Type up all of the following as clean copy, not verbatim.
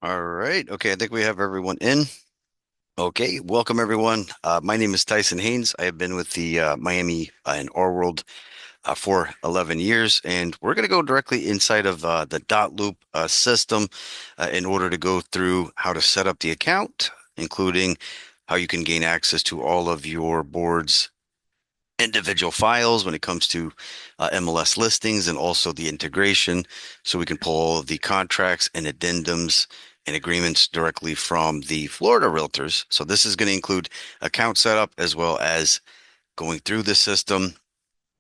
All right. Okay, I think we have everyone in. Okay, welcome everyone. My name is Tyson Haynes. I have been with the Miami and Our World for 11 years, and we're going to go directly inside of the Dotloop system in order to go through how to set up the account, including how you can gain access to all of your board's individual files when it comes to MLS listings and also the integration so we can pull all of the contracts and addendums and agreements directly from the Florida realtors. So this is going to include account setup as well as going through the system,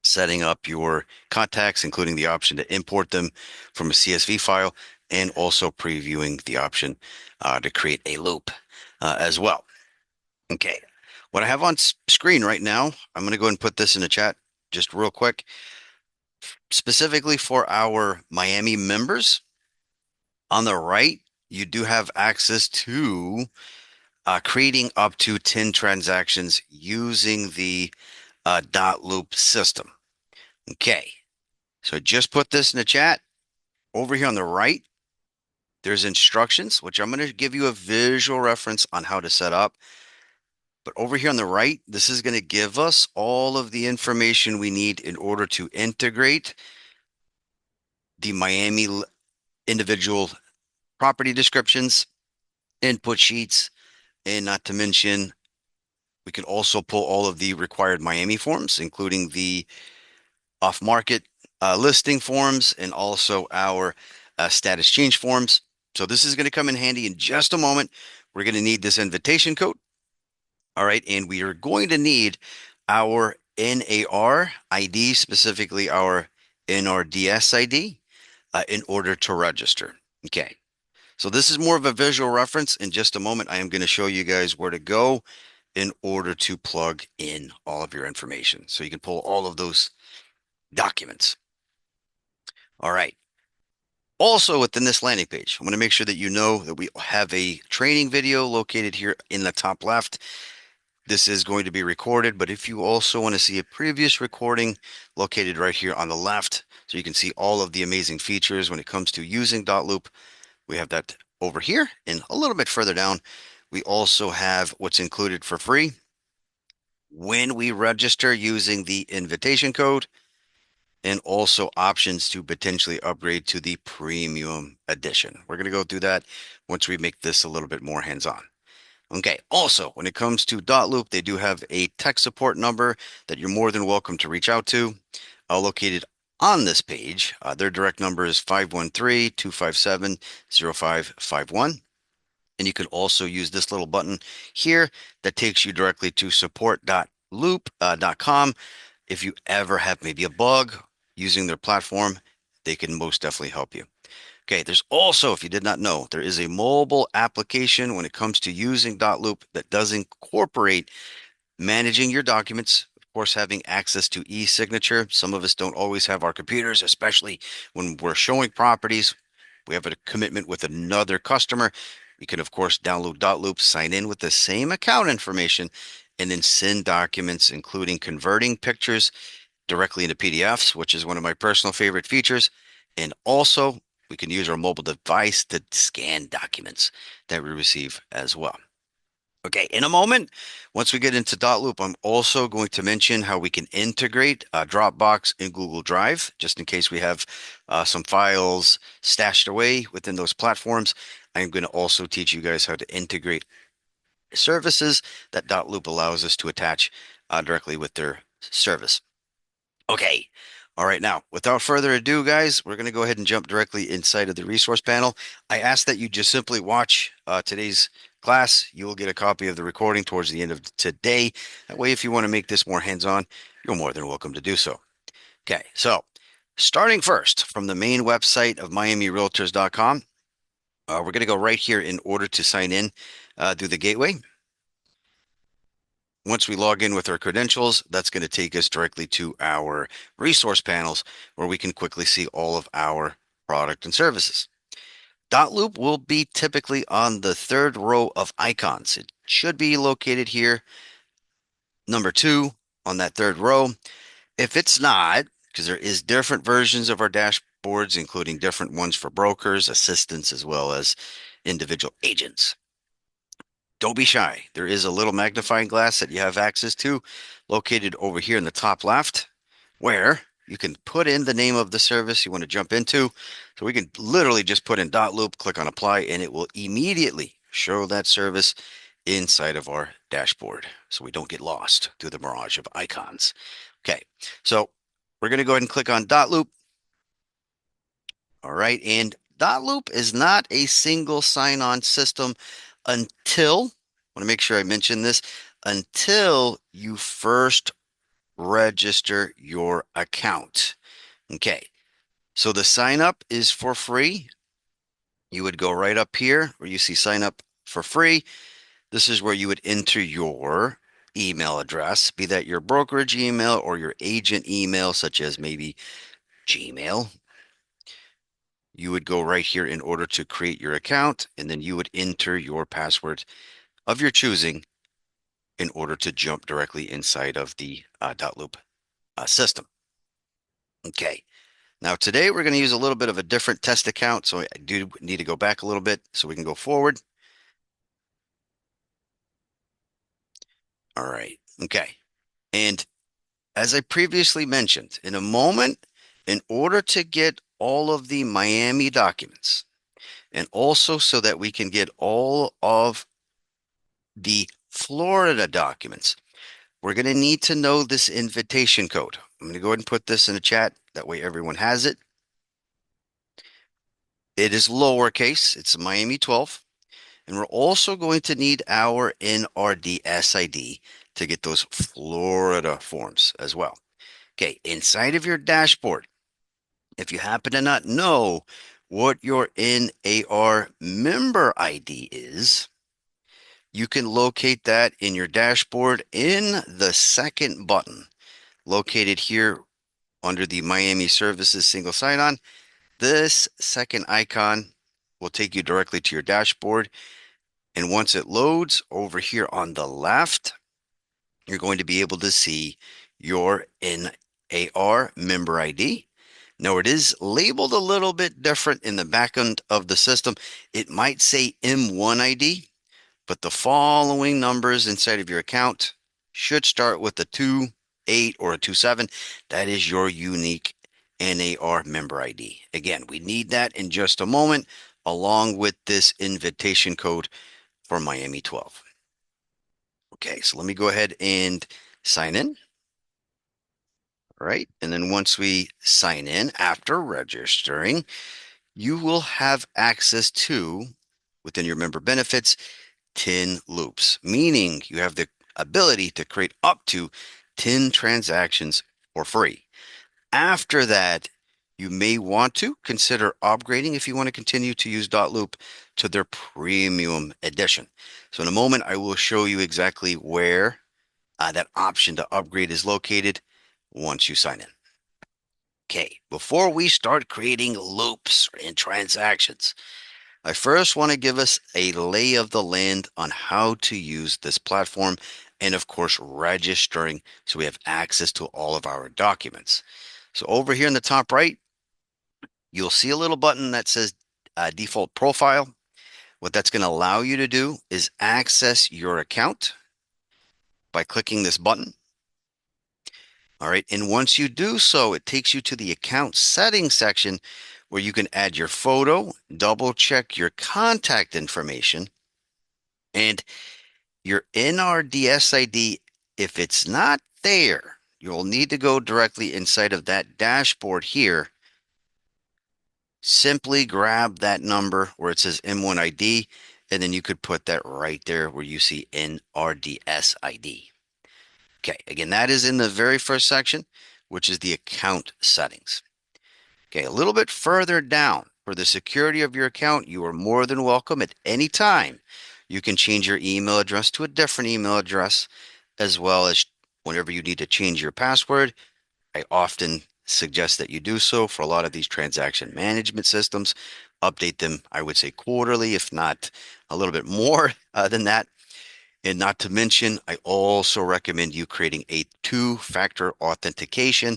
setting up your contacts, including the option to import them from a CSV file, and also previewing the option to create a loop as well. Okay. What I have on screen right now, I'm going to go ahead and put this in the chat just real quick, specifically for our Miami members. On the right, you do have access to creating up to 10 transactions using the Dotloop system. Okay. So just put this in the chat. Over here on the right, there's instructions, which I'm going to give you a visual reference on how to set up. But over here on the right, this is going to give us all of the information we need in order to integrate the Miami individual property descriptions, input sheets, and not to mention, we can also pull all of the required Miami forms, including the off-market listing forms and also our status change forms. So this is going to come in handy in just a moment. We're going to need this invitation code. All right, and we are going to need our NAR ID, specifically our NRDS ID, in order to register. Okay, so this is more of a visual reference. In just a moment, I am going to show you guys where to go in order to plug in all of your information. So you can pull all of those documents. All right. Also within this landing page, I'm going to make sure that you know that we have a training video located here in the top left. This is going to be recorded, but if you also want to see a previous recording located right here on the left, so you can see all of the amazing features when it comes to using Dotloop, we have that over here. And a little bit further down, we also have what's included for free when we register using the invitation code, and also options to potentially upgrade to the premium edition. We're going to go through that once we make this a little bit more hands-on. Okay, also, when it comes to Dotloop, they do have a tech support number that you're more than welcome to reach out to, located on this page. Their direct number is 513-257-0551. And you can also use this little button here that takes you directly to support.loop.com. If you ever have maybe a bug using their platform, they can most definitely help you. Okay, there's also, if you did not know, there is a mobile application when it comes to using Dotloop that does incorporate managing your documents, of course, having access to e-signature. Some of us don't always have our computers, especially when we're showing properties. We have a commitment with another customer. You can, of course, download Dotloop, sign in with the same account information, and then send documents, including converting pictures directly into PDFs, which is one of my personal favorite features. And also, we can use our mobile device to scan documents that we receive as well. Okay, in a moment, once we get into Dotloop, I'm also going to mention how we can integrate Dropbox and Google Drive, just in case we have some files stashed away within those platforms. I'm going to also teach you guys how to integrate services that Dotloop allows us to attach directly with their service. Okay. All right. Now, without further ado, guys, we're going to go ahead and jump directly inside of the resource panel. I ask that you just simply watch today's class. You will get a copy of the recording towards the end of today. That way, if you want to make this more hands-on, you're more than welcome to do so. Okay. So starting first from the main website of miamirealtors.com, we're going to go right here in order to sign in through the gateway. Once we log in with our credentials, that's going to take us directly to our resource panels where we can quickly see all of our product and services. Dotloop will be typically on the third row of icons. It should be located here, number 2 on that third row. If it's not, because there is different versions of our dashboards, including different ones for brokers, assistants, as well as individual agents. Don't be shy. There is a little magnifying glass that you have access to located over here in the top left where you can put in the name of the service you want to jump into. So we can literally just put in Dotloop, click on apply, and it will immediately show that service inside of our dashboard so we don't get lost through the mirage of icons. Okay, so we're going to go ahead and click on Dotloop. All right, and Dotloop is not a single sign-on system until, I want to make sure I mention this, until you first register your account. Okay, so the sign up is for free. You would go right up here where you see sign up for free. This is where you would enter your email address, be that your brokerage email or your agent email, such as maybe Gmail. You would go right here in order to create your account, and then you would enter your password of your choosing in order to jump directly inside of the Dotloop system. Okay. Now today we're going to use a little bit of a different test account, so I do need to go back a little bit so we can go forward. All right. Okay. And as I previously mentioned, in a moment, in order to get all of the Miami documents, and also so that we can get all of the Florida documents, we're going to need to know this invitation code. I'm going to go ahead and put this in the chat. That way everyone has it. It is lowercase. It's Miami 12. And we're also going to need our NRDS ID to get those Florida forms as well. Okay, inside of your dashboard, if you happen to not know what your NAR member ID is, you can locate that in your dashboard in the second button located here under the Miami Services single sign-on. This second icon will take you directly to your dashboard. And once it loads over here on the left, you're going to be able to see your NAR member ID. Now it is labeled a little bit different in the back end of the system. It might say M1 ID, but the following numbers inside of your account should start with a 28 or a 27. That is your unique NAR member ID. Again, we need that in just a moment, along with this invitation code for Miami 12. Okay, so let me go ahead and sign in. All right, and then once we sign in after registering, you will have access to, within your member benefits, 10 loops, meaning you have the ability to create up to 10 transactions for free. After that, you may want to consider upgrading if you want to continue to use Dotloop to their premium edition. So in a moment, I will show you exactly where that option to upgrade is located once you sign in. Okay, before we start creating loops and transactions, I first want to give us a lay of the land on how to use this platform and of course registering so we have access to all of our documents. So over here in the top right, you'll see a little button that says default profile. What that's going to allow you to do is access your account by clicking this button. All right, and once you do so, it takes you to the account settings section where you can add your photo, double check your contact information, and your NRDS ID. If it's not there, you'll need to go directly inside of that dashboard here. Simply grab that number where it says M1 ID, and then you could put that right there where you see NRDS ID. Okay, again, that is in the very first section, which is the account settings. Okay, a little bit further down, for the security of your account, you are more than welcome at any time. You can change your email address to a different email address, as well as whenever you need to change your password. I often suggest that you do so for a lot of these transaction management systems. Update them, I would say quarterly, if not a little bit more than that. And not to mention, I also recommend you creating a two-factor authentication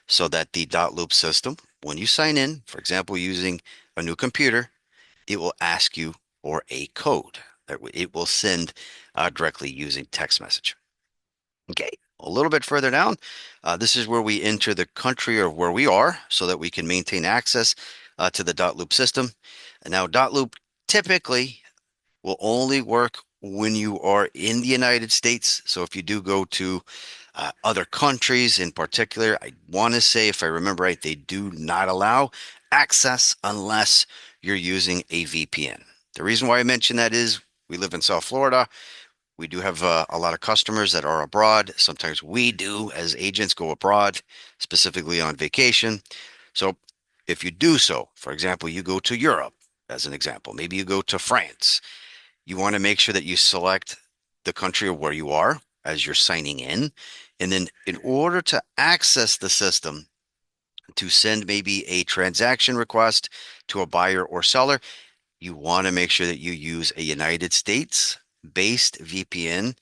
so that the Dotloop system, when you sign in, for example, using a new computer, it will ask you or a code that it will send directly using text message. Okay, a little bit further down, this is where we enter the country of where we are so that we can maintain access to the Dotloop system. And now, Dotloop typically will only work when you are in the United States. So if you do go to other countries in particular, I want to say, if I remember right, they do not allow access unless you're using a VPN. The reason why I mention that is we live in South Florida. We do have a lot of customers that are abroad. Sometimes we do, as agents, go abroad, specifically on vacation. So if you do so, for example, you go to Europe, as an example, maybe you go to France, you want to make sure that you select the country of where you are as you're signing in. And then in order to access the system, to send maybe a transaction request to a buyer or seller, you want to make sure that you use a United States based VPN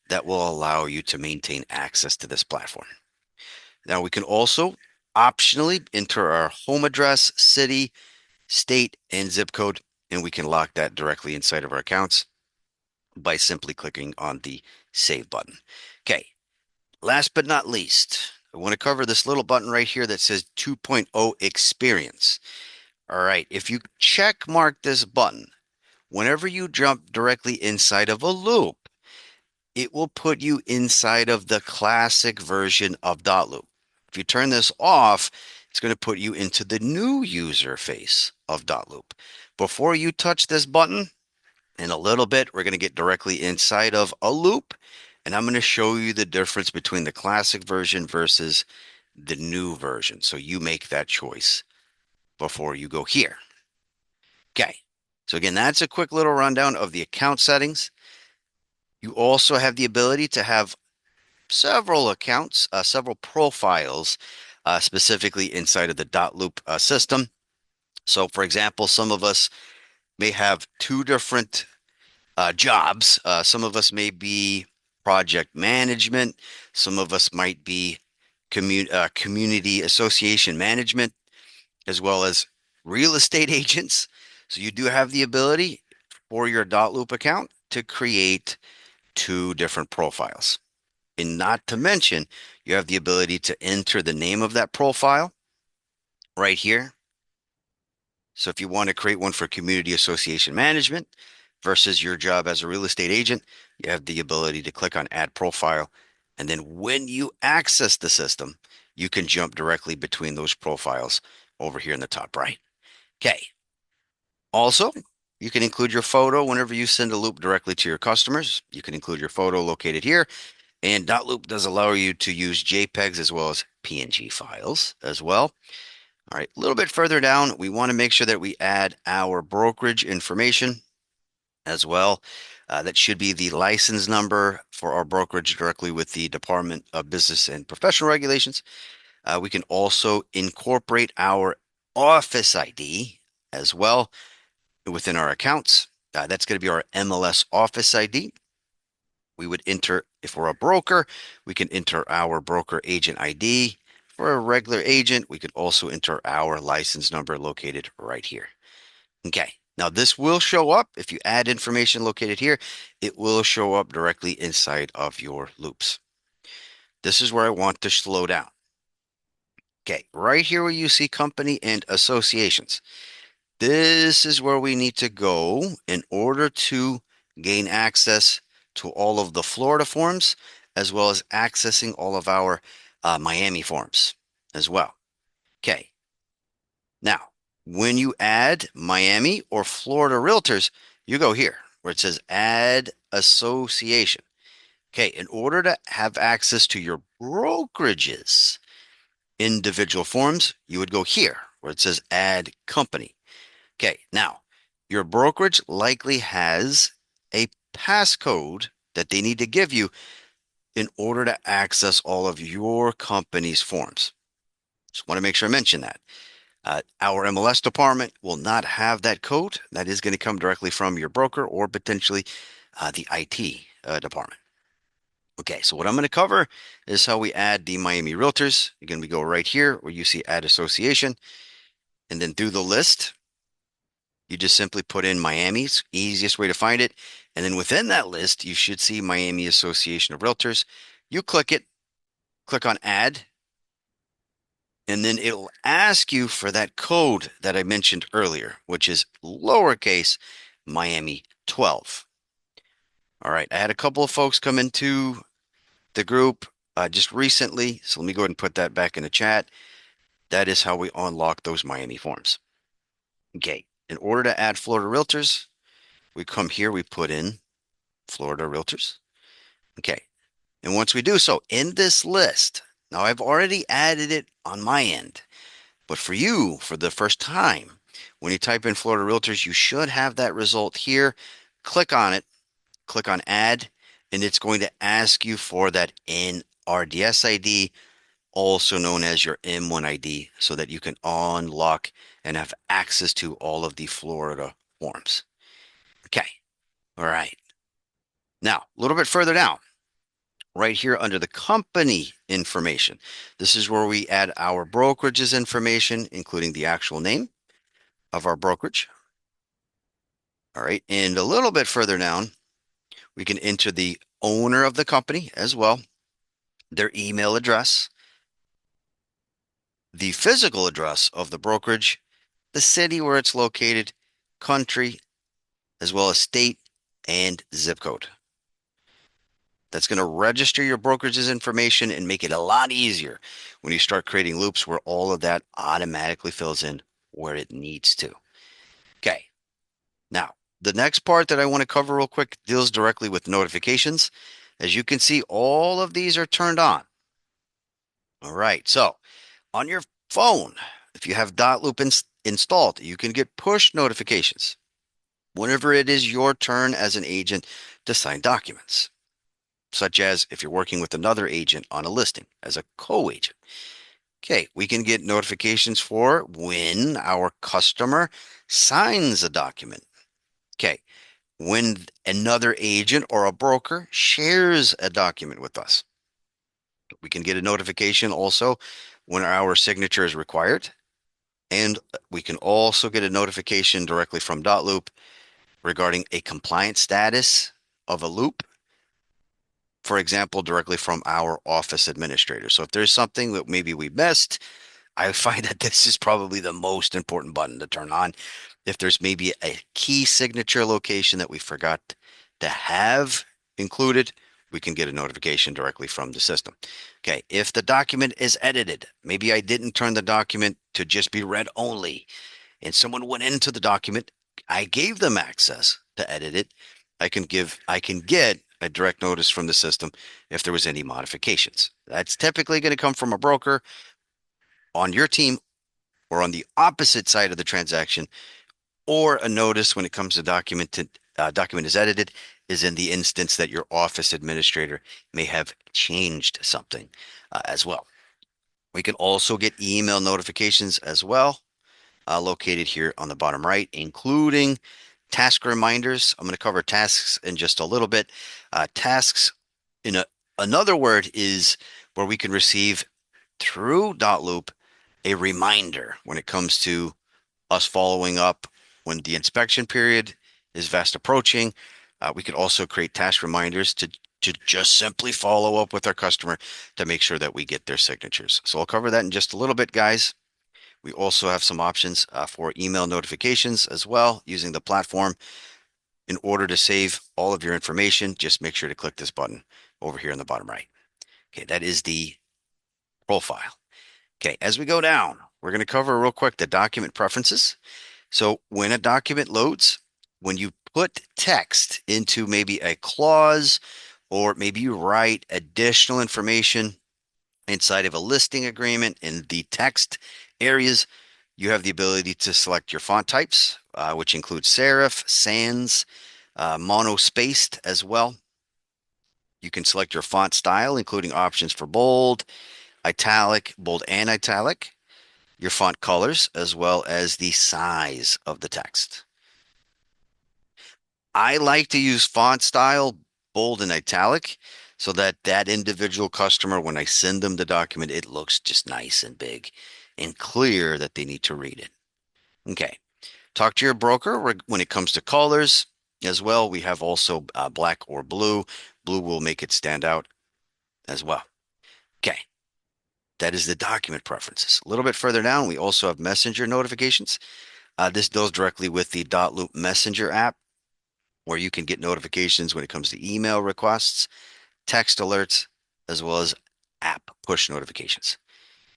that will allow you to maintain access to this platform. Now, we can also optionally enter our home address, city, state, and zip code, and we can lock that directly inside of our accounts by simply clicking on the save button. Okay, last but not least, I want to cover this little button right here that says 2.0 experience. All right, if you check mark this button, whenever you jump directly inside of a loop, it will put you inside of the classic version of Dotloop. If you turn this off, it's going to put you into the new user face of Dotloop. Before you touch this button, in a little bit, we're going to get directly inside of a loop, and I'm going to show you the difference between the classic version versus the new version. So you make that choice before you go here. Okay. So again, that's a quick little rundown of the account settings. You also have the ability to have several accounts, several profiles, specifically inside of the Dotloop system. So for example, some of us may have two different jobs. Some of us may be project management. Some of us might be community association management, as well as real estate agents. So you do have the ability for your Dotloop account to create two different profiles. And not to mention, you have the ability to enter the name of that profile right here. So if you want to create one for community association management versus your job as a real estate agent, you have the ability to click on add profile. And then when you access the system, you can jump directly between those profiles over here in the top right. Okay. Also, you can include your photo whenever you send a loop directly to your customers. You can include your photo located here. And Dotloop does allow you to use JPEGs as well as PNG files as well. All right, a little bit further down, we want to make sure that we add our brokerage information as well. That should be the license number for our brokerage directly with the Department of Business and Professional Regulations. We can also incorporate our office ID as well within our accounts. That's going to be our MLS office ID. We would enter, if we're a broker, we can enter our broker agent ID. For a regular agent, we could also enter our license number located right here. Okay, now this will show up. If you add information located here, it will show up directly inside of your loops. This is where I want to slow down. Okay, right here where you see company and associations. This is where we need to go in order to gain access to all of the Florida forms, as well as accessing all of our Miami forms as well. Okay. Now, when you add Miami or Florida realtors, you go here where it says add association. Okay. In order to have access to your brokerages individual forms, you would go here where it says add company. Okay, now your brokerage likely has a passcode that they need to give you in order to access all of your company's forms. Just want to make sure I mention that. Our MLS department will not have that code. That is going to come directly from your broker or potentially the IT department. Okay, so what I'm going to cover is how we add the Miami Realtors. Again, we go right here where you see add association, and then through the list, You just simply put in Miami's, easiest way to find it. And then within that list, you should see Miami Association of Realtors. You click it, click on add, and then it'll ask you for that code that I mentioned earlier, which is lowercase Miami 12. All right, I had a couple of folks come into the group just recently, so let me go ahead and put that back in the chat. That is how we unlock those Miami forms. Okay, in order to add Florida Realtors, we come here, we put in Florida Realtors. Okay, and once we do so in this list, now I've already added it on my end, but for you, for the first time, when you type in Florida Realtors, you should have that result here. Click on it, click on add, and it's going to ask you for that NRDS ID, also known as your M1 ID, so that you can unlock and have access to all of the Florida forms. Okay, all right. Now, a little bit further down, right here under the company information, this is where we add our brokerage's information, including the actual name of our brokerage. All right, and a little bit further down, we can enter the owner of the company as well, their email address, the physical address of the brokerage, the city where it's located, country, as well as state and zip code. That's going to register your brokerage's information and make it a lot easier when you start creating loops where all of that automatically fills in where it needs to. Okay. Now, the next part that I want to cover real quick deals directly with notifications. As you can see, all of these are turned on. All right. So on your phone, if you have Dotloop installed, you can get push notifications whenever it is your turn as an agent to sign documents, such as if you're working with another agent on a listing as a co-agent. Okay, we can get notifications for when our customer signs a document. Okay, when another agent or a broker shares a document with us. We can get a notification also when our signature is required. And we can also get a notification directly from Dotloop regarding a compliance status of a loop, for example, directly from our office administrator. So if there's something that maybe we missed, I find that this is probably the most important button to turn on. If there's maybe a key signature location that we forgot to have included, we can get a notification directly from the system. Okay, if the document is edited, maybe I didn't turn the document to just be read only, and someone went into the document, I gave them access to edit it. I can get a direct notice from the system if there was any modifications. That's typically going to come from a broker on your team or on the opposite side of the transaction, or a notice when it comes to document is edited is in the instance that your office administrator may have changed something as well. We can also get email notifications as well, located here on the bottom right, including task reminders. I'm going to cover tasks in just a little bit. Tasks, in another word, is where we can receive through Dotloop a reminder when it comes to us following up when the inspection period is fast approaching. We could also create task reminders to just simply follow up with our customer to make sure that we get their signatures. So I'll cover that in just a little bit, guys. We also have some options for email notifications as well using the platform. In order to save all of your information, just make sure to click this button over here in the bottom right. Okay, that is the profile. Okay, as we go down, we're going to cover real quick the document preferences. So when a document loads, when you put text into maybe a clause, or maybe you write additional information inside of a listing agreement in the text areas, you have the ability to select your font types, which include serif, sans, mono-spaced as well. You can select your font style, including options for bold, bold and italic, your font colors, as well as the size of the text. I like to use font style, bold and italic, so that that individual customer, when I send them the document, it looks just nice and big and clear that they need to read it. Okay. Talk to your broker when it comes to colors as well. We have also black or blue. Blue will make it stand out as well. Okay, that is the document preferences. A little bit further down, we also have messenger notifications. This deals directly with the Dotloop Messenger app, where you can get notifications when it comes to email requests, text alerts, as well as app push notifications.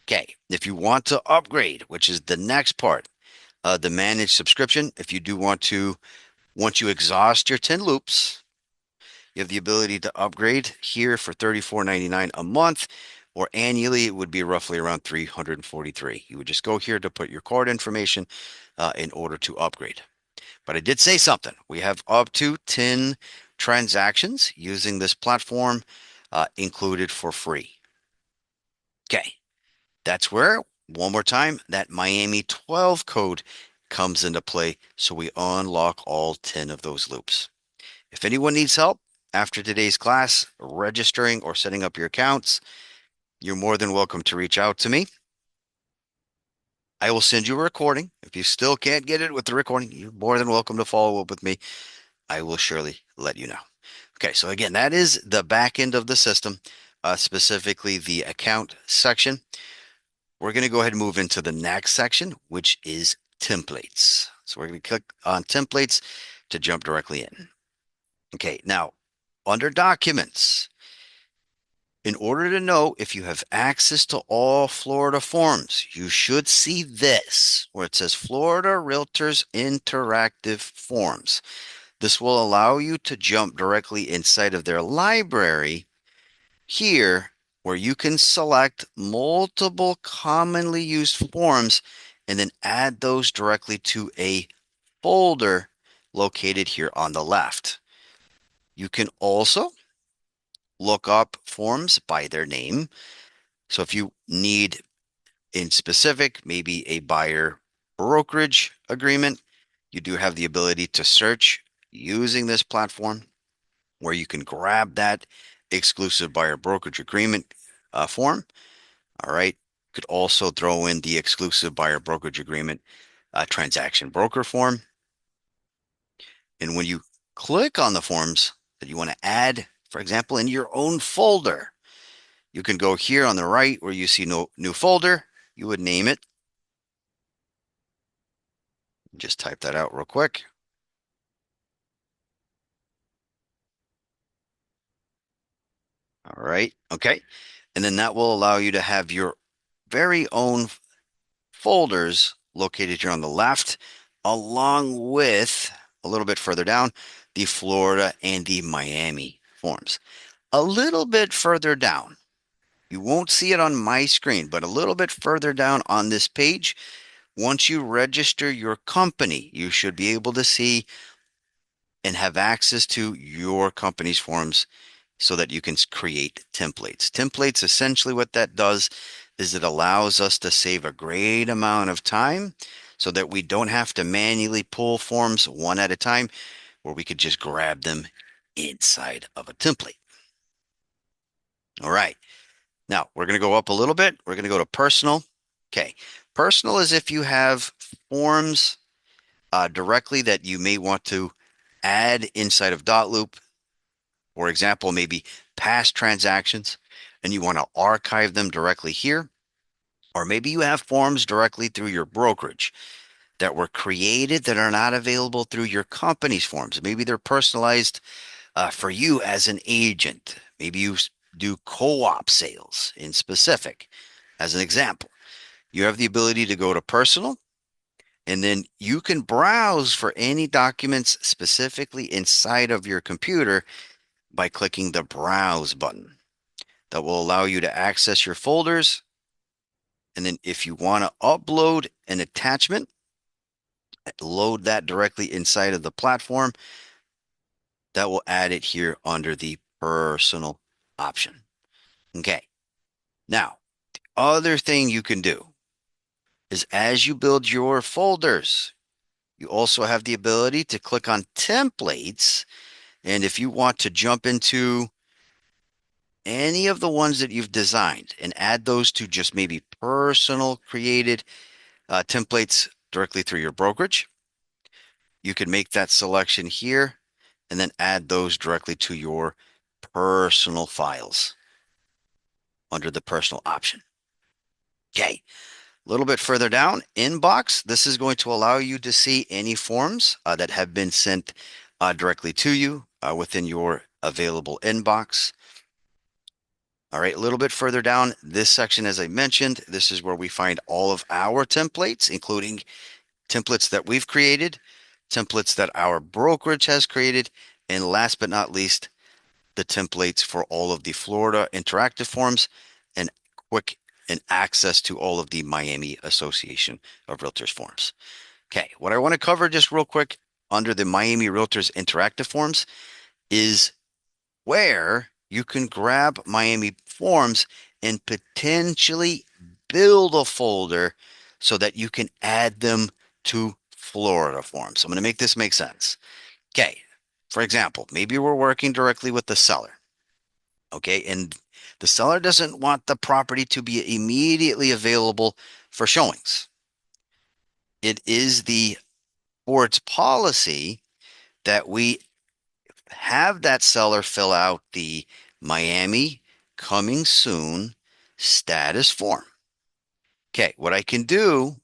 Okay, if you want to upgrade, which is the next part, the managed subscription, if you do want to, once you exhaust your 10 loops, you have the ability to upgrade here for $34.99 a month, or annually it would be roughly around $343. You would just go here to put your card information in order to upgrade. But I did say something. We have up to 10 transactions using this platform included for free. Okay, that's where, one more time, that Miami 12 code comes into play. So we unlock all 10 of those loops. If anyone needs help after today's class, registering or setting up your accounts, you're more than welcome to reach out to me. I will send you a recording. If you still can't get it with the recording, you're more than welcome to follow up with me. I will surely let you know. Okay, so again, that is the back end of the system, specifically the account section. We're going to go ahead and move into the next section, which is templates. So we're going to click on templates to jump directly in. Okay, now under documents, in order to know if you have access to all Florida forms, you should see this where it says Florida Realtors Interactive Forms. This will allow you to jump directly inside of their library here, where you can select multiple commonly used forms and then add those directly to a folder located here on the left. You can also look up forms by their name. So if you need in specific, maybe a buyer brokerage agreement, you do have the ability to search using this platform where you can grab that exclusive buyer brokerage agreement form. All right. You could also throw in the exclusive buyer brokerage agreement transaction broker form. And when you click on the forms that you want to add, for example, in your own folder, you can go here on the right where you see no new folder. You would name it. Just type that out real quick. All right. Okay. And then that will allow you to have your very own folders located here on the left, along with a little bit further down, the Florida and the Miami forms. A little bit further down, you won't see it on my screen, but a little bit further down on this page, once you register your company, you should be able to see and have access to your company's forms so that you can create templates. Templates, essentially what that does is it allows us to save a great amount of time so that we don't have to manually pull forms one at a time, where we could just grab them inside of a template. All right. Now we're going to go up a little bit. We're going to go to personal. Okay. Personal is if you have forms directly that you may want to add inside of Dotloop. For example, maybe past transactions, and you want to archive them directly here. Or maybe you have forms directly through your brokerage that were created that are not available through your company's forms. Maybe they're personalized for you as an agent. Maybe you do co-op sales in specific. As an example, you have the ability to go to personal, and then you can browse for any documents specifically inside of your computer by clicking the Browse button. That will allow you to access your folders. And then if you want to upload an attachment, load that directly inside of the platform. That will add it here under the personal option. Okay. Now, the other thing you can do is as you build your folders, you also have the ability to click on templates. And if you want to jump into any of the ones that you've designed and add those to just maybe personal created templates directly through your brokerage, you can make that selection here and then add those directly to your personal files under the personal option. Okay. A little bit further down, inbox. This is going to allow you to see any forms that have been sent directly to you within your available inbox. All right, a little bit further down, this section, as I mentioned, this is where we find all of our templates, including templates that we've created, templates that our brokerage has created, and last but not least, the templates for all of the Florida interactive forms and quick and access to all of the Miami Association of Realtors forms. Okay, what I want to cover just real quick under the Miami Realtors interactive forms is where you can grab Miami forms and potentially build a folder so that you can add them to Florida forms. I'm going to make this make sense. Okay, for example, maybe we're working directly with the seller. Okay, and the seller doesn't want the property to be immediately available for showings. It is the board's policy that we have that seller fill out the Miami coming soon status form. Okay, what I can do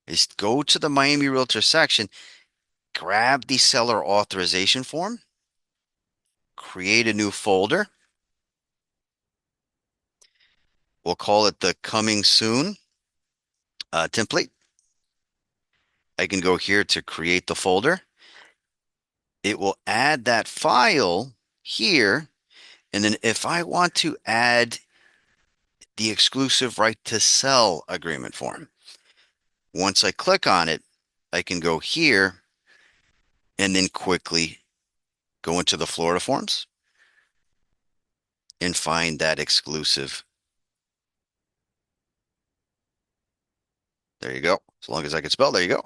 is go to the Miami Realtor section, grab the seller authorization form, create a new folder. We'll call it the coming soon template. I can go here to create the folder. It will add that file here. And then if I want to add the exclusive right to sell agreement form, once I click on it, I can go here and then quickly go into the Florida forms and find that exclusive. There you go. As long as I can spell, there you go.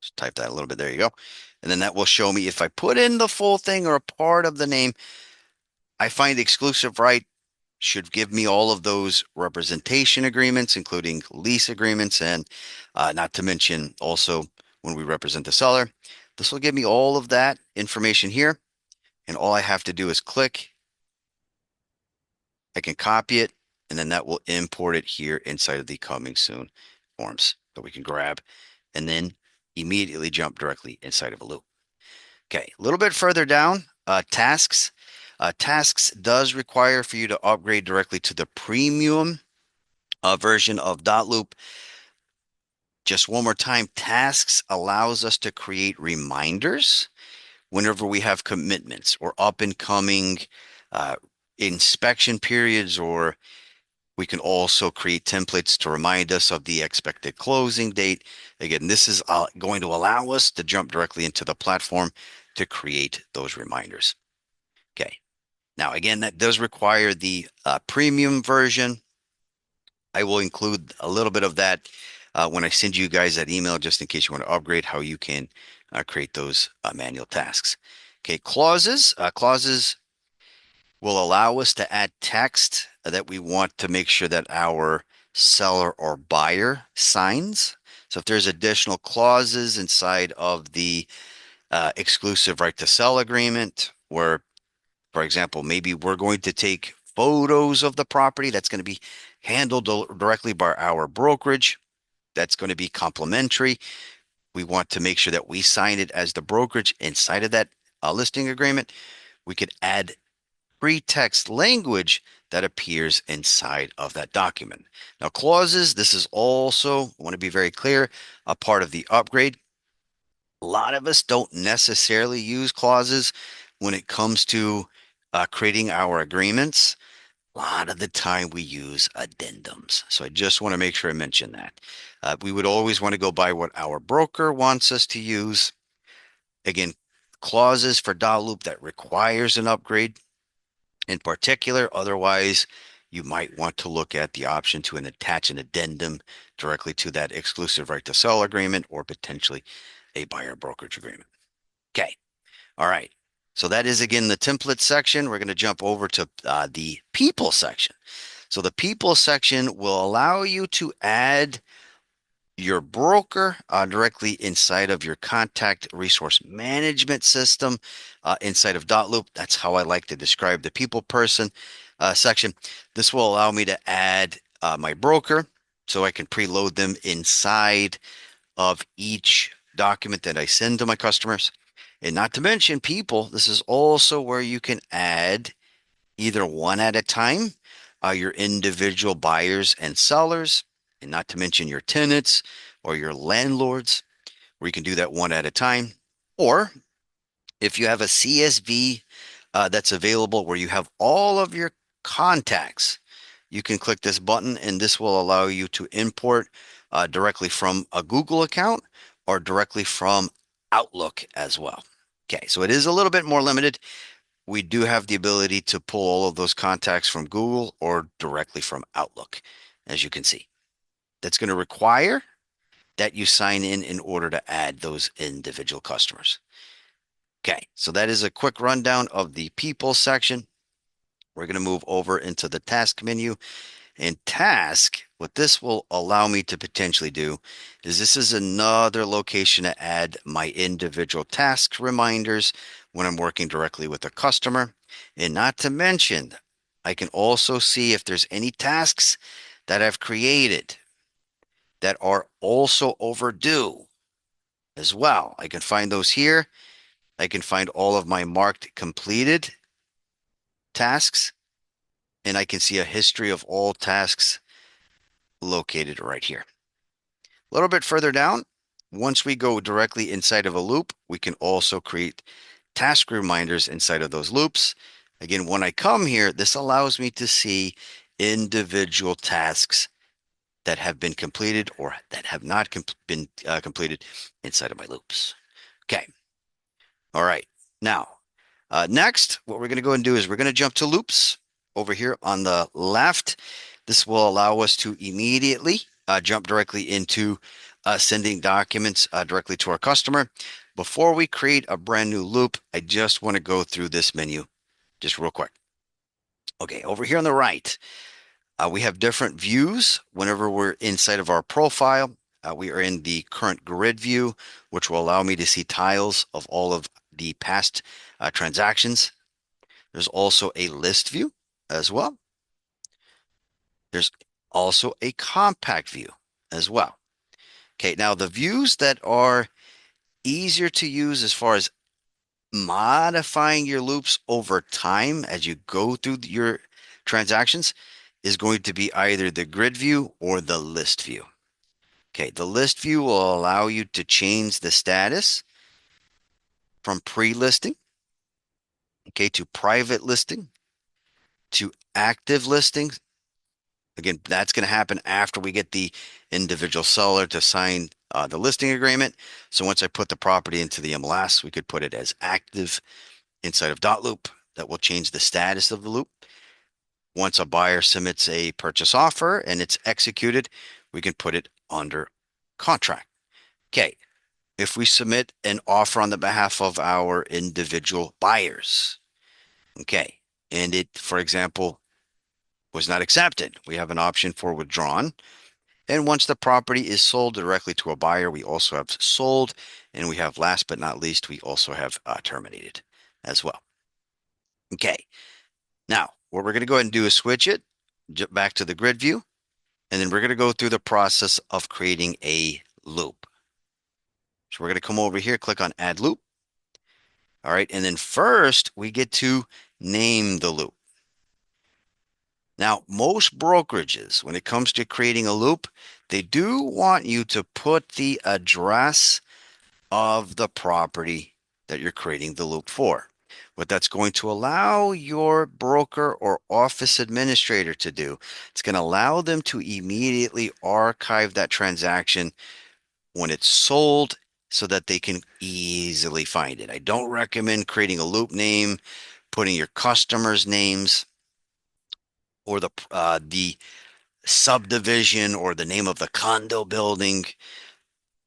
Just type that a little bit. There you go. And then that will show me if I put in the full thing or a part of the name, I find exclusive right should give me all of those representation agreements, including lease agreements, and not to mention also when we represent the seller. This will give me all of that information here. And all I have to do is click. I can copy it, and then that will import it here inside of the coming soon forms that we can grab and then immediately jump directly inside of a loop. Okay, a little bit further down, tasks. Tasks does require for you to upgrade directly to the premium version of Dotloop. Just one more time, tasks allows us to create reminders whenever we have commitments or up and coming inspection periods, or we can also create templates to remind us of the expected closing date. Again, this is going to allow us to jump directly into the platform to create those reminders. Okay. Now, again, that does require the premium version. I will include a little bit of that when I send you guys that email, just in case you want to upgrade how you can create those manual tasks. Okay, clauses. Clauses will allow us to add text that we want to make sure that our seller or buyer signs. So if there's additional clauses inside of the exclusive right to sell agreement, where, for example, maybe we're going to take photos of the property, that's going to be handled directly by our brokerage. That's going to be complimentary. We want to make sure that we sign it as the brokerage inside of that listing agreement. We could add free-text language that appears inside of that document. Now, clauses, this is also, I want to be very clear, a part of the upgrade. A lot of us don't necessarily use clauses when it comes to creating our agreements. A lot of the time we use addendums. So I just want to make sure I mention that. We would always want to go by what our broker wants us to use. Again, clauses for Dotloop that requires an upgrade in particular. Otherwise, you might want to look at the option to attach an addendum directly to that exclusive right to sell agreement or potentially a buyer brokerage agreement. Okay. All right. So that is, again, the template section. We're going to jump over to the people section. So the people section will allow you to add your broker directly inside of your contact resource management system inside of Dotloop. That's how I like to describe the people person section. This will allow me to add my broker so I can preload them inside of each document that I send to my customers. And not to mention people, this is also where you can add either one at a time, your individual buyers and sellers, and not to mention your tenants or your landlords, where you can do that one at a time. Or if you have a CSV that's available where you have all of your contacts, you can click this button and this will allow you to import directly from a Google account or directly from Outlook as well. Okay, so it is a little bit more limited. We do have the ability to pull all of those contacts from Google or directly from Outlook, as you can see. That's going to require that you sign in order to add those individual customers. Okay, so that is a quick rundown of the people section. We're going to move over into the task menu. And task, what this will allow me to potentially do is this is another location to add my individual task reminders when I'm working directly with a customer. And not to mention, I can also see if there's any tasks that I've created that are also overdue as well. I can find those here. I can find all of my marked completed tasks, and I can see a history of all tasks located right here. A little bit further down, once we go directly inside of a loop, we can also create task reminders inside of those loops. Again, when I come here, this allows me to see individual tasks that have been completed or that have not been completed inside of my loops. Okay. All right. Now, next, what we're going to go and do is we're going to jump to loops over here on the left. This will allow us to immediately jump directly into sending documents directly to our customer. Before we create a brand new loop, I just want to go through this menu just real quick. Okay, over here on the right, we have different views whenever we're inside of our profile. We are in the current grid view, which will allow me to see tiles of all of the past transactions. There's also a list view as well. There's also a compact view as well. Okay, now the views that are easier to use as far as modifying your loops over time as you go through your transactions is going to be either the grid view or the list view. Okay, the list view will allow you to change the status from pre-listing, okay, to private listing, to active listings. Again, that's going to happen after we get the individual seller to sign the listing agreement. So once I put the property into the MLS, we could put it as active inside of Dotloop. That will change the status of the loop. Once a buyer submits a purchase offer and it's executed, we can put it under contract. Okay, if we submit an offer on the behalf of our individual buyers, okay, and it, for example, was not accepted, we have an option for withdrawn. And once the property is sold directly to a buyer, we also have sold, and we have, last but not least, we also have terminated as well. Okay, now what we're going to go ahead and do is switch it back to the grid view, and then we're going to go through the process of creating a loop. So we're going to come over here, click on Add Loop. All right, and then first we get to name the loop. Now, most brokerages, when it comes to creating a loop, they do want you to put the address of the property that you're creating the loop for. What that's going to allow your broker or office administrator to do, it's going to allow them to immediately archive that transaction when it's sold so that they can easily find it. I don't recommend creating a loop name, putting your customers' names or the subdivision or the name of the condo building.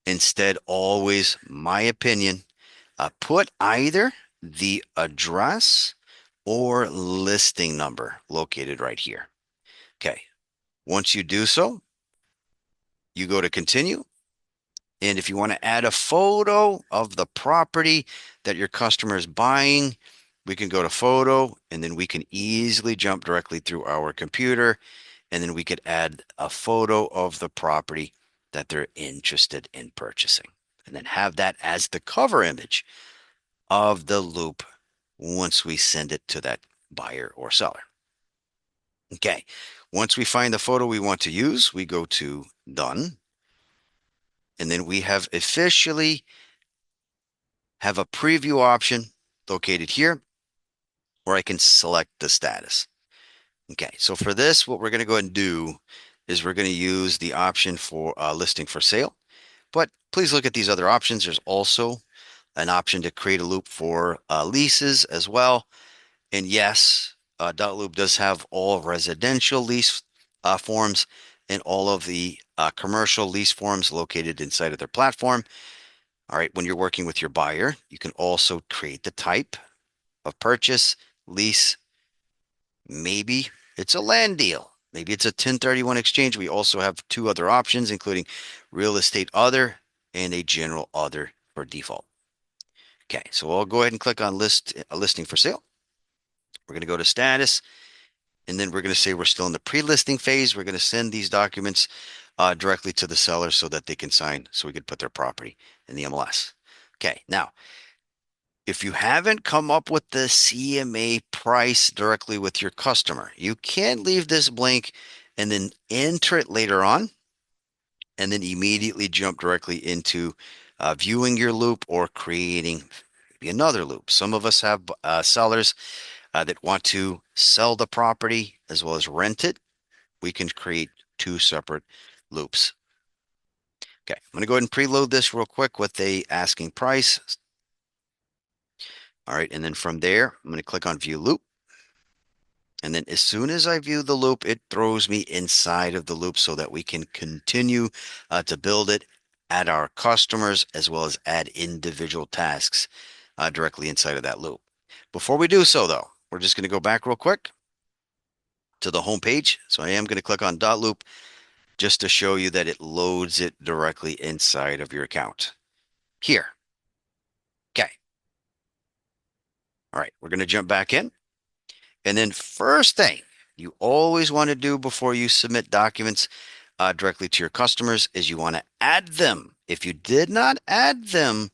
Instead, always, my opinion, put either the address or listing number located right here. Okay. Once you do so, you go to continue. And if you want to add a photo of the property that your customer is buying, we can go to photo and then we can easily jump directly through our computer. And then we could add a photo of the property that they're interested in purchasing. And then have that as the cover image of the loop once we send it to that buyer or seller. Okay. Once we find the photo we want to use, we go to done. And then we have officially have a preview option located here where I can select the status. Okay, so for this, what we're going to go ahead and do is we're going to use the option for listing for sale. But please look at these other options. There's also an option to create a loop for leases as well. And yes, Dotloop does have all residential lease forms and all of the commercial lease forms located inside of their platform. All right, when you're working with your buyer, you can also create the type of purchase, lease. Maybe it's a land deal. Maybe it's a 1031 exchange. We also have two other options, including real estate other and a general other for default. Okay, so I'll go ahead and click on listing for sale. We're going to go to status, and then we're going to say we're still in the pre-listing phase. We're going to send these documents directly to the seller so that they can sign, so we could put their property in the MLS. Okay, now if you haven't come up with the CMA price directly with your customer, you can leave this blank and then enter it later on, and then immediately jump directly into viewing your loop or creating maybe another loop. Some of us have sellers that want to sell the property as well as rent it. We can create two separate loops. Okay, I'm going to go ahead and preload this real quick with a asking price. All right, and then from there, I'm going to click on view loop. And then as soon as I view the loop, it throws me inside of the loop so that we can continue to build it, add our customers, as well as add individual tasks directly inside of that loop. Before we do so, though, we're just going to go back real quick to the home page. So I am going to click on Dotloop just to show you that it loads it directly inside of your account here. Okay. All right, we're going to jump back in. And then first thing you always want to do before you submit documents directly to your customers is you want to add them. If you did not add them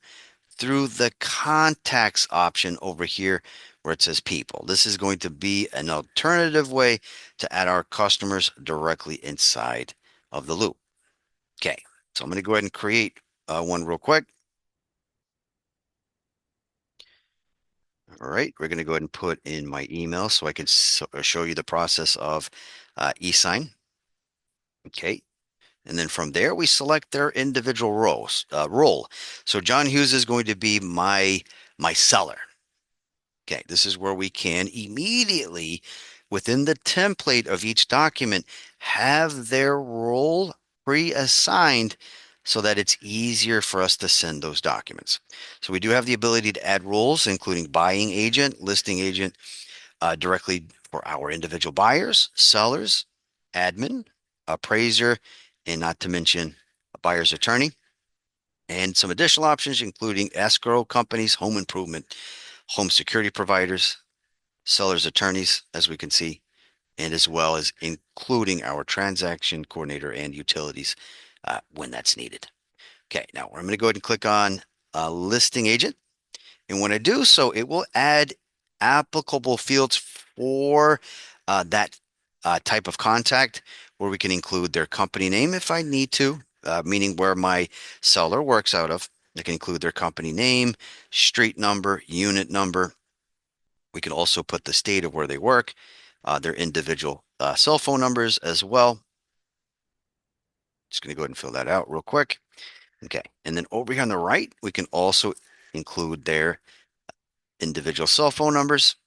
through the contacts option over here where it says people, this is going to be an alternative way to add our customers directly inside of the loop. Okay, so I'm going to go ahead and create one real quick. All right, we're going to go ahead and put in my email so I can show you the process of e-sign. Okay, and then from there, we select their individual role. So John Hughes is going to be my seller. Okay, this is where we can immediately, within the template of each document, have their role pre-assigned so that it's easier for us to send those documents. So we do have the ability to add roles, including buying agent, listing agent, directly for our individual buyers, sellers, admin, appraiser, and not to mention a buyer's attorney, and some additional options, including escrow companies, home improvement, home security providers, sellers attorneys, as we can see, and as well as including our transaction coordinator and utilities when that's needed. Okay, now I'm going to go ahead and click on listing agent. And when I do so, it will add applicable fields for that type of contact where we can include their company name if I need to, meaning where my seller works out of. I can include their company name, street number, unit number. We can also put the state of where they work, their individual cell phone numbers as well. Just going to go ahead and fill that out real quick. Okay, and then over here on the right, we can also include their individual cell phone numbers.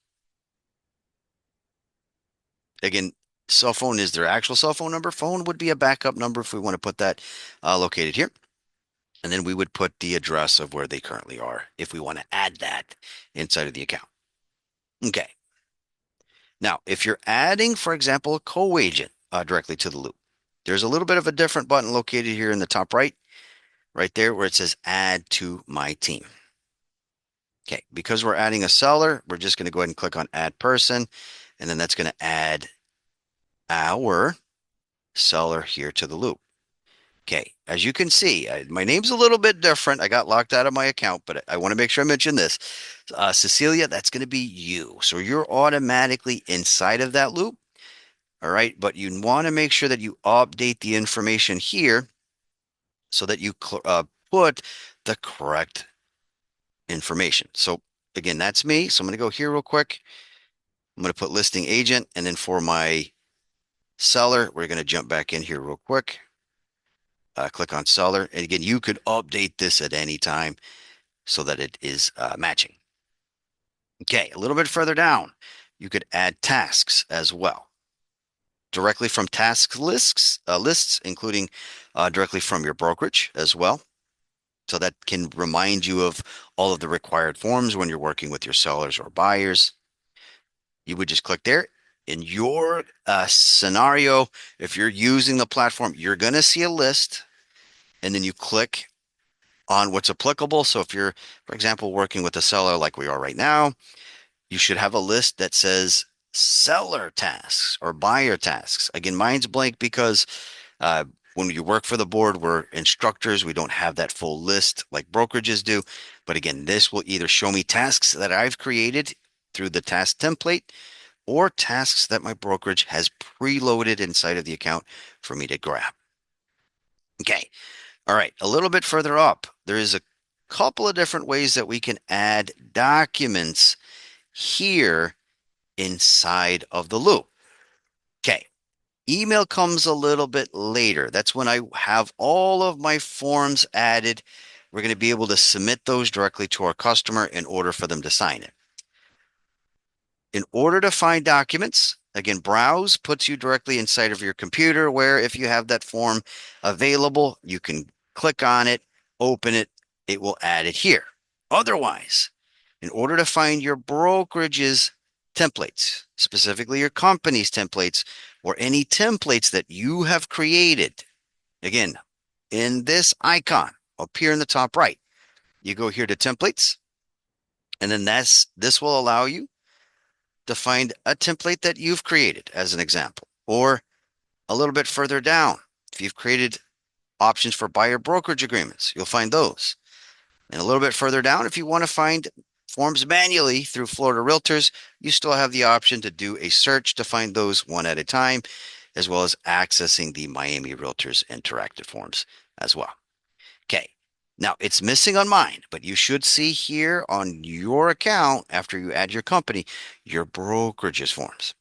Again, cell phone is their actual cell phone number. Phone would be a backup number if we want to put that located here. And then we would put the address of where they currently are if we want to add that inside of the account. Okay. Now, if you're adding, for example, a co-agent, directly to the loop. There's a little bit of a different button located here in the top right there where it says add to my team. Okay, because we're adding a seller, we're just going to go ahead and click on add person, and then that's going to add our seller here to the loop. Okay, as you can see, my name's a little bit different. I got locked out of my account, but I want to make sure I mention this. Cecilia, that's going to be you. So you're automatically inside of that loop. All right, but you want to make sure that you update the information here so that you put the correct information. So again, that's me. So I'm going to go here real quick. I'm going to put listing agent, and then for my seller, we're going to jump back in here real quick. Click on seller. And again, you could update this at any time so that it is matching. Okay, a little bit further down, you could add tasks as well. Directly from task lists, including directly from your brokerage as well. So that can remind you of all of the required forms when you're working with your sellers or buyers. You would just click there. In your scenario, if you're using the platform, you're going to see a list, and then you click on what's applicable. So if you're, for example, working with a seller like we are right now, you should have a list that says seller tasks or buyer tasks. Again, mine's blank because uh, when you work for the board, we're instructors. We don't have that full list like brokerages do. But again, this will either show me tasks that I've created through the task template or tasks that my brokerage has preloaded inside of the account for me to grab. Okay. All right. A little bit further up, there is a couple of different ways that we can add documents here inside of the loop. Okay. Email comes a little bit later. That's when I have all of my forms added. We're going to be able to submit those directly to our customer in order for them to sign it. In order to find documents, again, browse puts you directly inside of your computer where if you have that form available, you can click on it, open it, it will add it here. Otherwise, in order to find your brokerage's templates, specifically your company's templates, or any templates that you have created, again, in this icon up here in the top right, you go here to templates, and then this will allow you to find a template that you've created as an example, or a little bit further down, if you've created options for buyer brokerage agreements, you'll find those. And a little bit further down, if you want to find forms manually through Florida Realtors, you still have the option to do a search to find those one at a time, as well as accessing the Miami Realtors interactive forms as well. Okay. Now it's missing on mine, but you should see here on your account after you add your company, your brokerage's forms.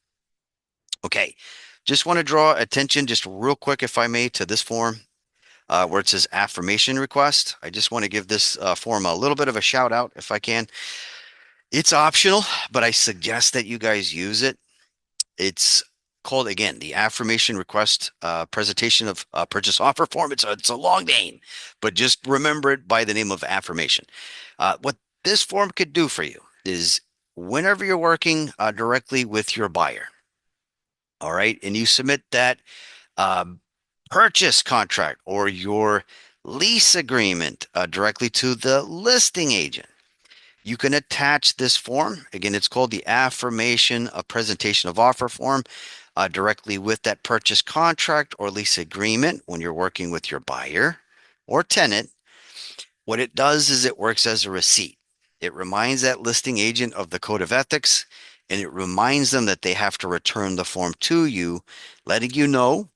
Okay. Just want to draw attention just real quick, if I may, to this form where it says affirmation request. I just want to give this form a little bit of a shout out if I can. It's optional, but I suggest that you guys use it. It's called, again, the affirmation request presentation of purchase offer form. It's a long name, but just remember it by the name of affirmation. What this form could do for you is whenever you're working directly with your buyer, all right, and you submit that um, purchase contract or your lease agreement directly to the listing agent, you can attach this form. Again, it's called the affirmation of presentation of offer form directly with that purchase contract or lease agreement when you're working with your buyer or tenant. What it does is it works as a receipt. It reminds that listing agent of the code of ethics, and it reminds them that they have to return the form to you, letting you know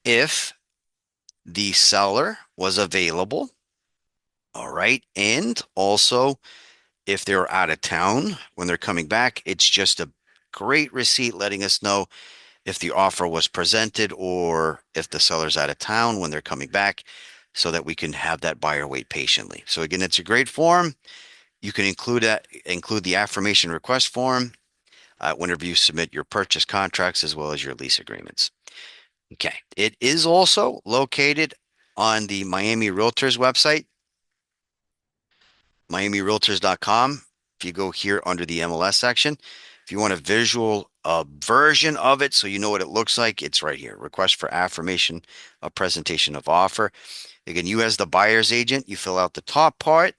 if the seller was available. All right. And also, if they're out of town when they're coming back, it's just a great receipt letting us know if the offer was presented or if the seller's out of town when they're coming back so that we can have that buyer wait patiently. So again, it's a great form. You can include the affirmation request form whenever you submit your purchase contracts as well as your lease agreements. Okay. It is also located on the Miami Realtors website, miamirealtors.com. If you go here under the MLS section, If you want a visual version of it so you know what it looks like, it's right here. Request for affirmation of presentation of offer. Again, you as the buyer's agent, you fill out the top part,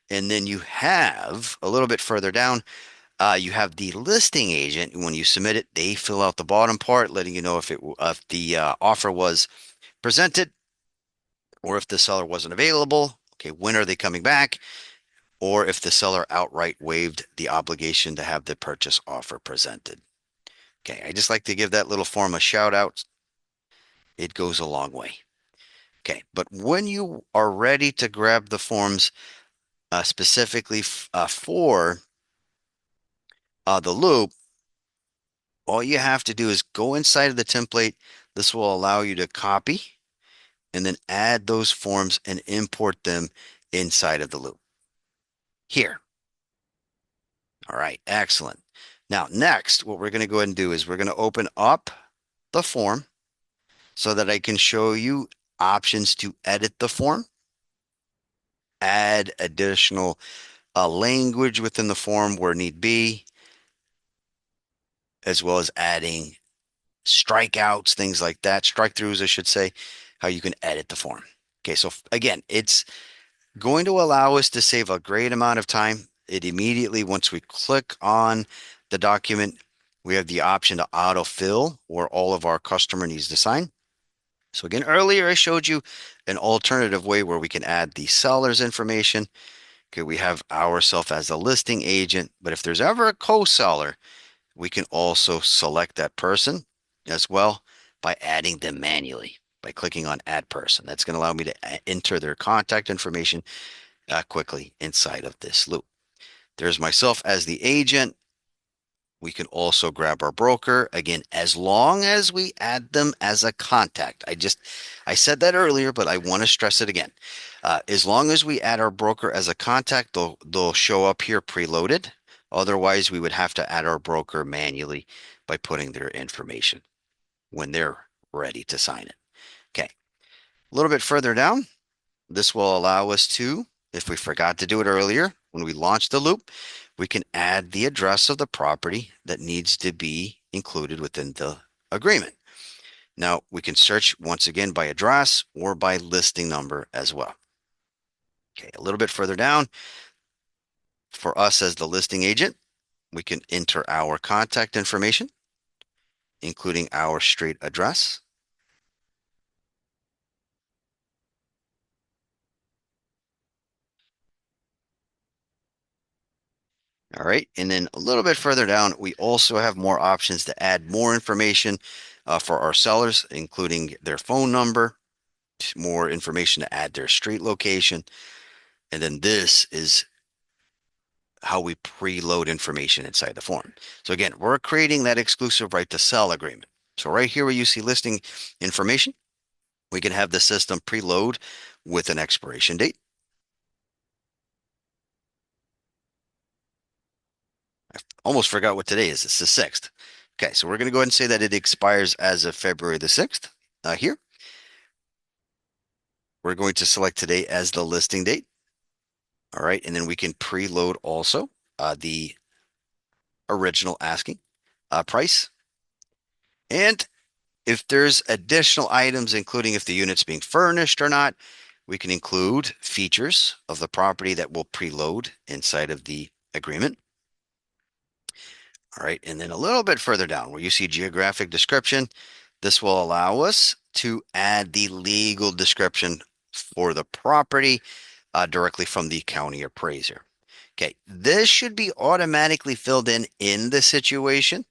and then you have a little bit further down, you have the listing agent. When you submit it, they fill out the bottom part, letting you know if the offer was presented or if the seller wasn't available. Okay, when are they coming back? Or if the seller outright waived the obligation to have the purchase offer presented. Okay, I just like to give that little form a shout out. It goes a long way. Okay, but when you are ready to grab the forms specifically for the loop, all you have to do is go inside of the template. This will allow you to copy and then add those forms and import them inside of the loop. Here. All right, excellent. Now, next, what we're going to go ahead and do is we're going to open up the form so that I can show you options to edit the form, add additional language within the form where need be, as well as adding strikeouts, things like that, strike throughs, I should say, how you can edit the form. Okay, so again, it's going to allow us to save a great amount of time. It immediately, once we click on the document, we have the option to autofill where all of our customer needs to sign. So again, earlier I showed you an alternative way where we can add the seller's information. Okay, we have ourselves as a listing agent, but if there's ever a co-seller, we can also select that person as well by adding them manually by clicking on add person. That's going to allow me to enter their contact information quickly inside of this loop. There's myself as the agent. We can also grab our broker again, as long as we add them as a contact. I said that earlier, but I want to stress it again. As long as we add our broker as a contact, they'll show up here preloaded. Otherwise, we would have to add our broker manually by putting their information when they're ready to sign it. Okay, a little bit further down, this will allow us to, if we forgot to do it earlier, when we launch the loop, we can add the address of the property that needs to be included within the agreement. Now, we can search once again by address or by listing number as well. Okay, a little bit further down, for us as the listing agent, we can enter our contact information, including our street address. All right. And then a little bit further down, we also have more options to add more information for our sellers, including their phone number, more information to add their street location. And then this is how we preload information inside the form. So again, we're creating that exclusive right to sell agreement. So right here where you see listing information, we can have the system preload with an expiration date. I almost forgot what today is. It's the 6th. Okay, so we're going to go ahead and say that it expires as of February the 6th here. We're going to select today as the listing date. All right, and then we can preload also the original asking price. And if there's additional items, including if the unit's being furnished or not, we can include features of the property that will preload inside of the agreement. All right, and then a little bit further down where you see geographic description, this will allow us to add the legal description for the property directly from the county appraiser. Okay, this should be automatically filled in the situation.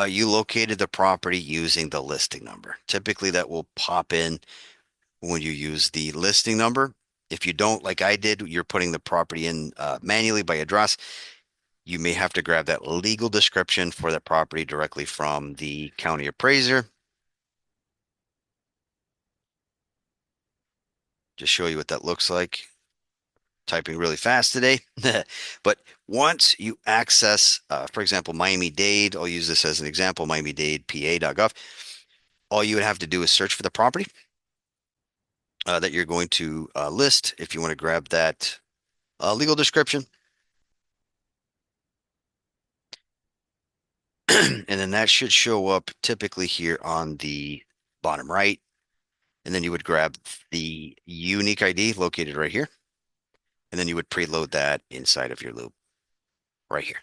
You located the property using the listing number. Typically, that will pop in when you use the listing number. If you don't, like I did, you're putting the property in manually by address. You may have to grab that legal description for that property directly from the county appraiser. Just show you what that looks like. Typing really fast today. But once you access, for example, Miami-Dade, I'll use this as an example, Miami-Dade, PA.gov. All you would have to do is search for the property that you're going to list. If you want to grab that legal description, And then that should show up typically here on the bottom right. And then you would grab the unique ID located right here. And then you would preload that inside of your loop right here.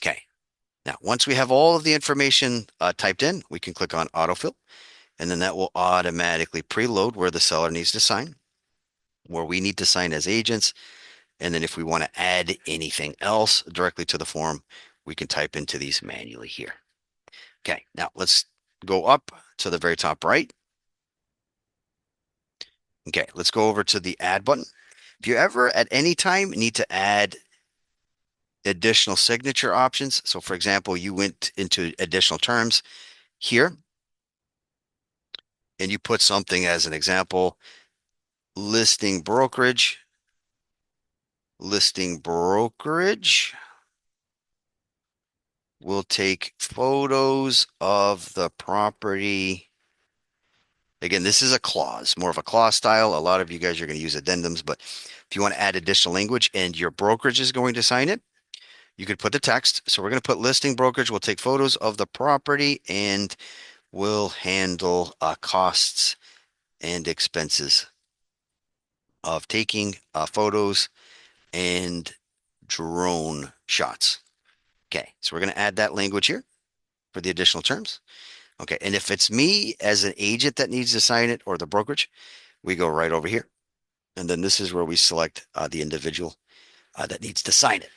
Okay. Now, once we have all of the information typed in, we can click on autofill, and then that will automatically preload where the seller needs to sign, where we need to sign as agents. And then if we want to add anything else directly to the form, we can type into these manually here. Okay, now let's go up to the very top right. Okay, let's go over to the add button. If you ever at any time need to add additional signature options, so for example, you went into additional terms here and you put something as an example, listing brokerage, listing brokerage will take photos of the property. Again, this is a clause, more of a clause style. A lot of you guys are going to use addendums, but if you want to add additional language and your brokerage is going to sign it, you could put the text. So we're going to put listing brokerage will take photos of the property and will handle costs and expenses of taking photos and drone shots. Okay, so we're going to add that language here for the additional terms. Okay, and if it's me as an agent that needs to sign it or the brokerage, we go right over here. And then this is where we select the individual that needs to sign it.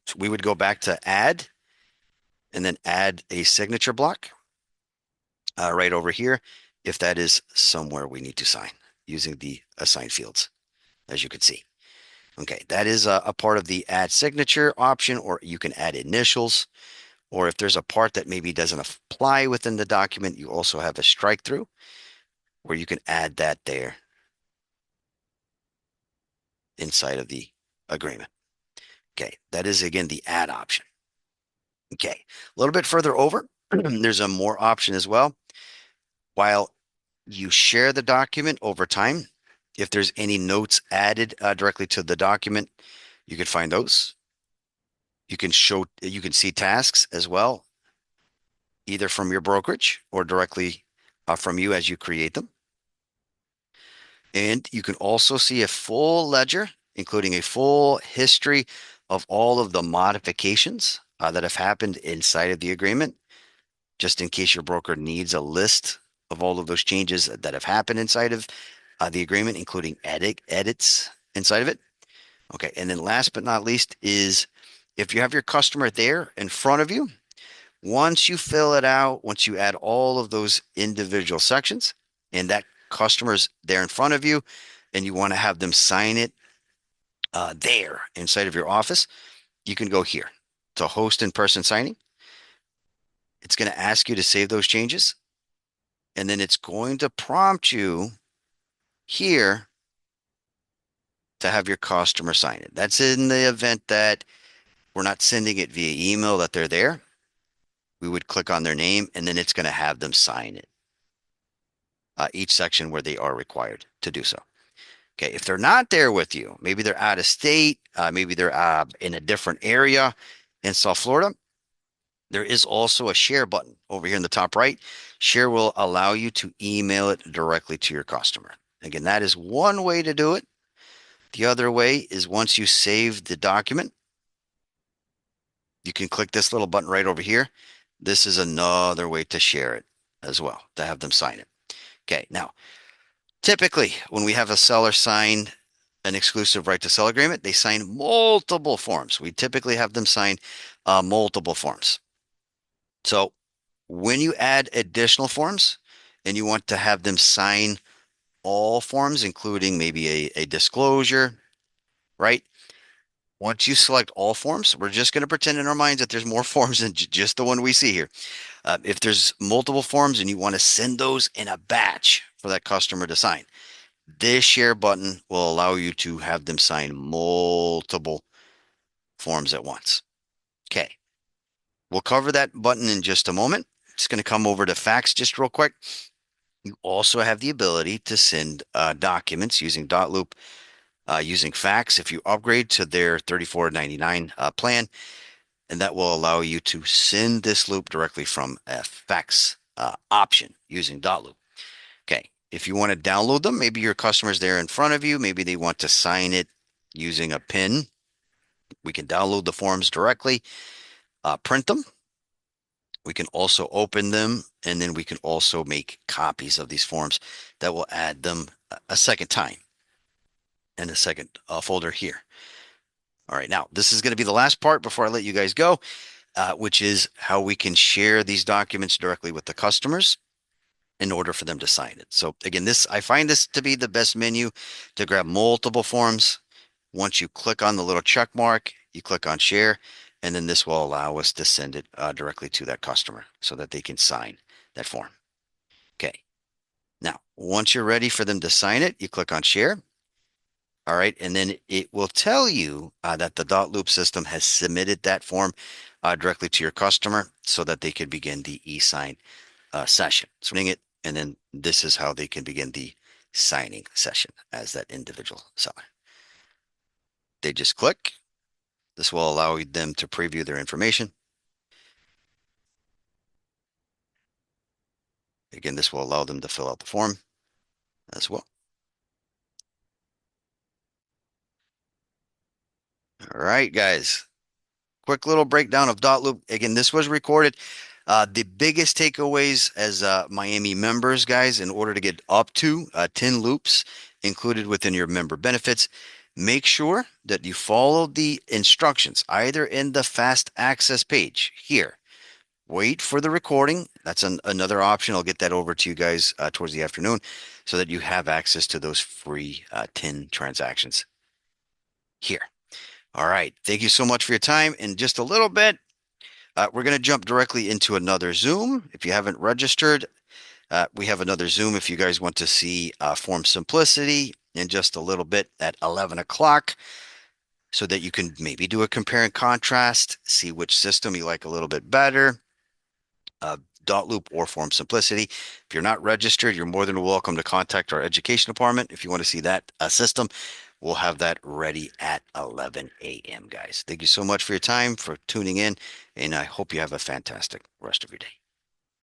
So we would go back to add and then add a signature block right over here if that is somewhere we need to sign using the assign fields, as you can see. Okay, that is a part of the add signature option, or you can add initials, or if there's a part that maybe doesn't apply within the document, you also have a strike through where you can add that there inside of the agreement. Okay, that is again the add option. Okay, a little bit further over, there's a more option as well. While you share the document over time, if there's any notes added directly to the document, you can find those. You can see tasks as well, either from your brokerage or directly from you as you create them. And you can also see a full ledger, including a full history of all of the modifications that have happened inside of the agreement, just in case your broker needs a list of all of those changes that have happened inside of the agreement, including edits inside of it. Okay, and then last but not least is if you have your customer there in front of you, once you fill it out, once you add all of those individual sections and that customer's there in front of you and you want to have them sign it there inside of your office, you can go here to host in-person signing. It's going to ask you to save those changes, and then it's going to prompt you here to have your customer sign it. That's in the event that we're not sending it via email, that they're there. We would click on their name, and then it's going to have them sign it. Each section where they are required to do so. Okay, if they're not there with you, maybe they're out of state, maybe they're in a different area in South Florida, there is also a share button over here in the top right. Share will allow you to email it directly to your customer. Again, that is one way to do it. The other way is once you save the document, you can click this little button right over here. This is another way to share it as well, to have them sign it. Okay, now, typically when we have a seller sign an exclusive right to sell agreement, they sign multiple forms. We typically have them sign multiple forms. So when you add additional forms and you want to have them sign all forms, including maybe a disclosure, right? Once you select all forms, we're just going to pretend in our minds that there's more forms than just the one we see here. If there's multiple forms and you want to send those in a batch for that customer to sign, this share button will allow you to have them sign multiple forms at once. Okay, we'll cover that button in just a moment. It's going to come over to fax just real quick. You also have the ability to send documents using Dotloop, using fax. If you upgrade to their $34.99 plan, and that will allow you to send this loop directly from a fax option using Dotloop. Okay, if you want to download them, maybe your customer's there in front of you, maybe they want to sign it using a PIN. We can download the forms directly, print them. We can also open them, and then we can also make copies of these forms that will add them a second time in a second folder here. All right, now this is going to be the last part before I let you guys go, which is how we can share these documents directly with the customers in order for them to sign it. So again, I find this to be the best menu to grab multiple forms. Once you click on the little check mark, you click on share, and then this will allow us to send it directly to that customer so that they can sign that form. Okay. Now, once you're ready for them to sign it, you click on share. All right. And then it will tell you that the Dotloop system has submitted that form directly to your customer so that they could begin the e-sign session. So it, and then this is how they can begin the signing session as that individual seller. They just click. This will allow them to preview their information. Again, this will allow them to fill out the form as well. All right, guys. Quick little breakdown of Dotloop. Again, this was recorded. The biggest takeaways as Miami members, guys, in order to get up to 10 loops included within your member benefits, make sure that you follow the instructions either in the fast access page here. Wait for the recording. That's another option. I'll get that over to you guys towards the afternoon so that you have access to those free 10 transactions here. All right. Thank you so much for your time. In just a little bit, we're going to jump directly into another Zoom. If you haven't registered, we have another Zoom if you guys want to see Form Simplicity in just a little bit at 11 o'clock so that you can maybe do a compare and contrast, see which system you like a little bit better, Dotloop or Form Simplicity. If you're not registered, you're more than welcome to contact our education department if you want to see that system. We'll have that ready at 11 a.m., guys. Thank you so much for your time, for tuning in, and I hope you have a fantastic rest of your day.